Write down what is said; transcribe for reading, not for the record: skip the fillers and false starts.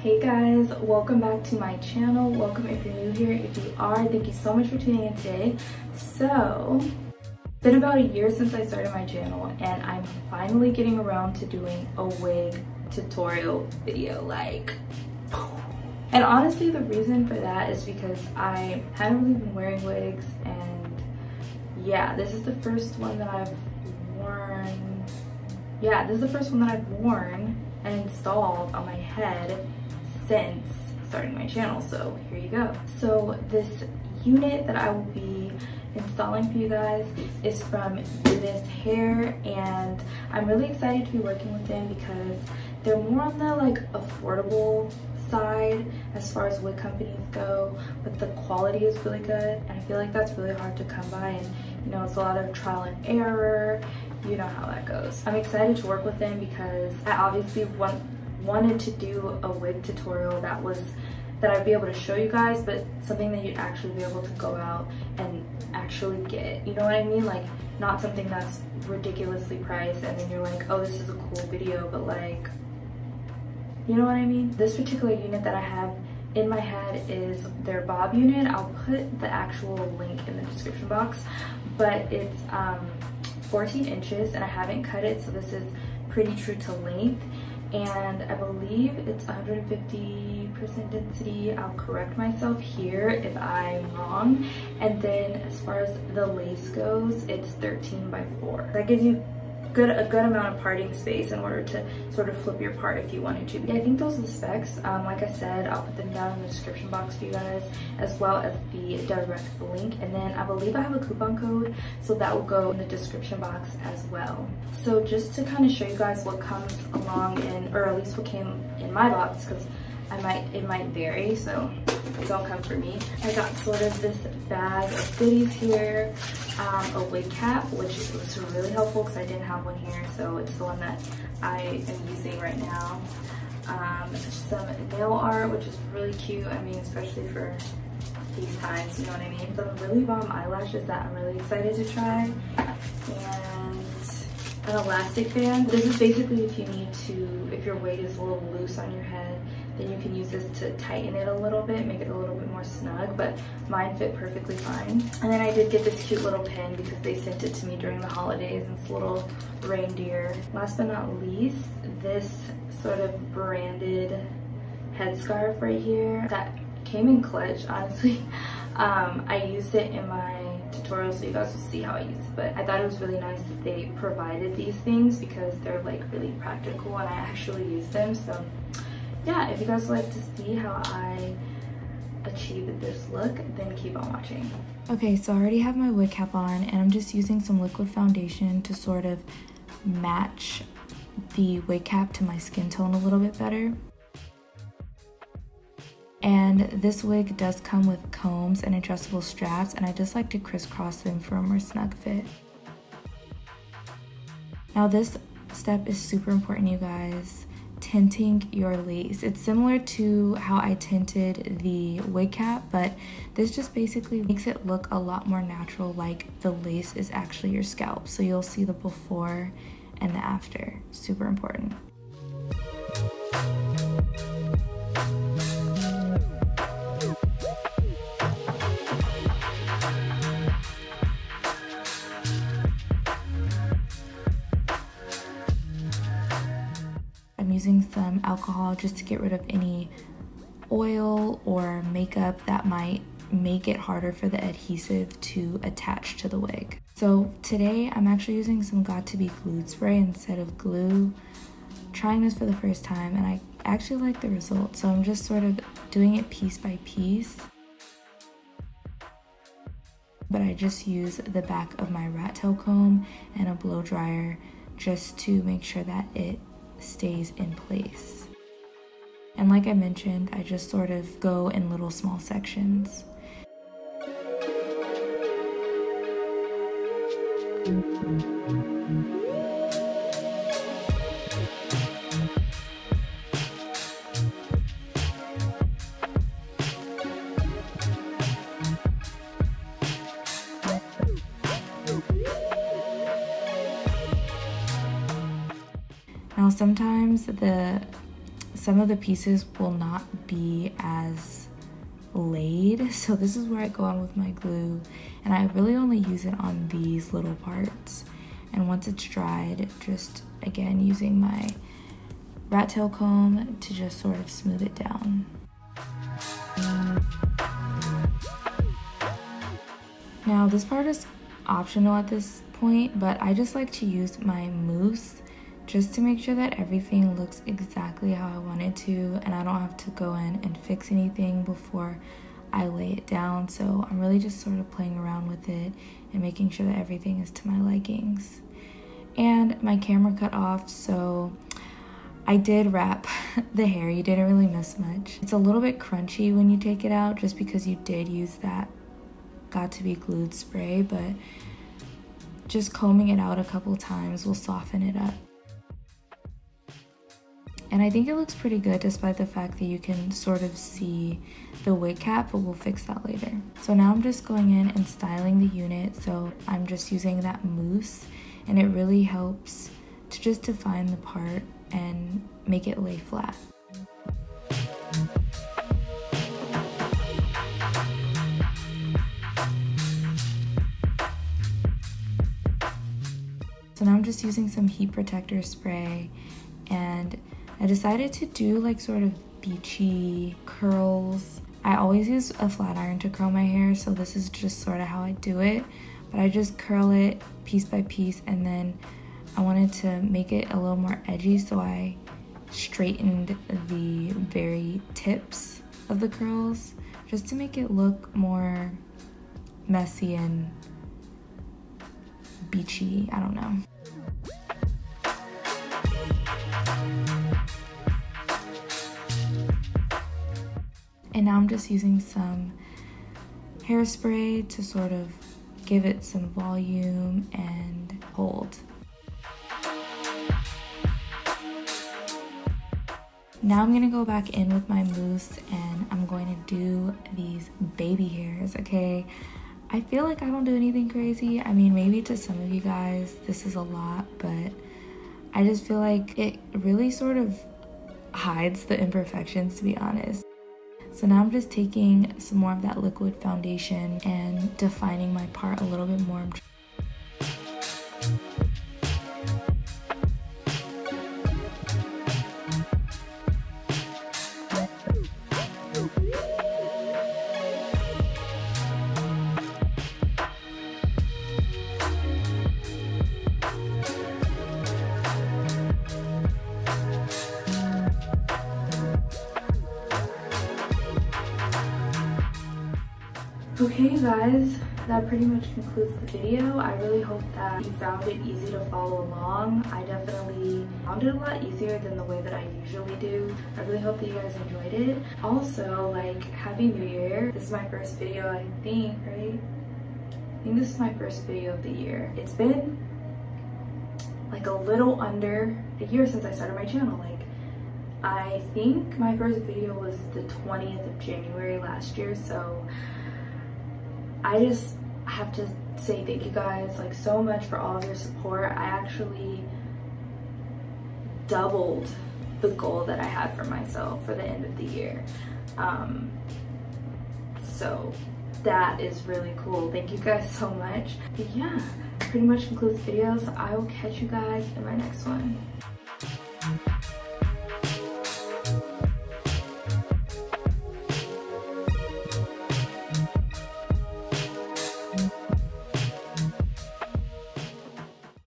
Hey guys, welcome back to my channel. Welcome if you're new here. If you are, thank you so much for tuning in today. So, it's been about a year since I started my channel and I'm finally getting around to doing a wig tutorial video, and honestly the reason for that is because I haven't really been wearing wigs, and yeah, this is the first one that I've worn. Yeah, this is the first one that I've worn and installed on my head since starting my channel, so here you go. So this unit that I will be installing for you guys is from UNice Hair, and I'm really excited to be working with them because they're more on the affordable side as far as wig companies go, but the quality is really good, and I feel like that's really hard to come by, and you know, it's a lot of trial and error. You know how that goes. I'm excited to work with them because I obviously wanted to do a wig tutorial that I'd be able to show you guys, but something that you'd actually be able to go out and actually get. You know what I mean? Like, not something that's ridiculously priced and then you're like, oh, this is a cool video, but you know what I mean? This particular unit that I have in my head is their bob unit. I'll put the actual link in the description box, but it's 14 inches and I haven't cut it, so this is pretty true to length, and I believe it's 150% density. I'll correct myself here if I'm wrong. And then as far as the lace goes, it's 13 by 4. That gives you a good amount of parting space in order to sort of flip your part if you wanted to. Yeah, I think those are the specs. Like I said, I'll put them down in the description box for you guys, as well as the direct link. And then I believe I have a coupon code, so that will go in the description box as well. So just to kind of show you guys what comes along or at least what came in my box, because it might vary, so don't come for me. I got sort of this bag of goodies here, a wig cap, which was really helpful because I didn't have one here, so it's the one that I am using right now. Some nail art, which is really cute, I mean, especially for these times, you know what I mean? Some really bomb eyelashes that I'm really excited to try, and an elastic band. This is basically if your wig is a little loose on your head, then you can use this to tighten it a little bit, make it a little bit more snug, but mine fit perfectly fine. And then I did get this cute little pin because they sent it to me during the holidays, and this little reindeer. Last but not least, this sort of branded headscarf right here that came in clutch, honestly. I used it in my tutorial, so you guys will see how I use it, but I thought it was really nice that they provided these things because they're really practical and I actually use them. So yeah, if you guys would like to see how I achieved this look, then keep on watching. Okay, so I already have my wig cap on and I'm just using some liquid foundation to sort of match the wig cap to my skin tone a little bit better. And this wig does come with combs and adjustable straps, and I just like to crisscross them for a more snug fit. Now this step is super important, you guys. Tinting your lace. It's similar to how I tinted the wig cap, but this just basically makes it look a lot more natural, like the lace is actually your scalp. So you'll see the before and the after. Super important. I'm using some alcohol just to get rid of any oil or makeup that might make it harder for the adhesive to attach to the wig. So today I'm actually using some Got2b glued spray instead of glue. Trying this for the first time and I actually like the result, so I'm just sort of doing it piece by piece. But I just use the back of my rat tail comb and a blow dryer just to make sure that it stays in place. And like I mentioned, I just sort of go in little small sections. Now sometimes some of the pieces will not be as laid. So this is where I go on with my glue, and I really only use it on these little parts. And once it's dried, just again using my rat tail comb to just sort of smooth it down. Now this part is optional at this point, but I just like to use my mousse just to make sure that everything looks exactly how I want it to, and I don't have to go in and fix anything before I lay it down. So I'm really just sort of playing around with it and making sure that everything is to my likings. And my camera cut off, so I did wrap the hair. You didn't really miss much. It's a little bit crunchy when you take it out just because you did use that got to be glued spray, but just combing it out a couple times will soften it up. And I think it looks pretty good despite the fact that you can sort of see the wig cap, but we'll fix that later. So now I'm just going in and styling the unit. So I'm just using that mousse, and it really helps to just define the part and make it lay flat. So now I'm just using some heat protector spray, and I decided to do like sort of beachy curls. I always use a flat iron to curl my hair, so this is just sort of how I do it. But I just curl it piece by piece, and then I wanted to make it a little more edgy, so I straightened the very tips of the curls just to make it look more messy and beachy. I don't know. And now I'm just using some hairspray to sort of give it some volume and hold. Now I'm gonna go back in with my mousse, and I'm going to do these baby hairs, okay? I feel like I don't do anything crazy. I mean, maybe to some of you guys this is a lot, but I just feel like it really sort of hides the imperfections, to be honest. So now I'm just taking some more of that liquid foundation and defining my part a little bit more. Okay guys, that pretty much concludes the video. I really hope that you found it easy to follow along. I definitely found it a lot easier than the way that I usually do. I really hope that you guys enjoyed it. Also, like, Happy New Year. This is my first video, I think, right? I think this is my first video of the year. It's been like a little under a year since I started my channel. Like, I think my first video was the 20th of January last year, so I just have to say thank you guys like so much for all of your support. I actually doubled the goal that I had for myself for the end of the year. So that is really cool. Thank you guys so much. But yeah, pretty much concludes the video, so I will catch you guys in my next one.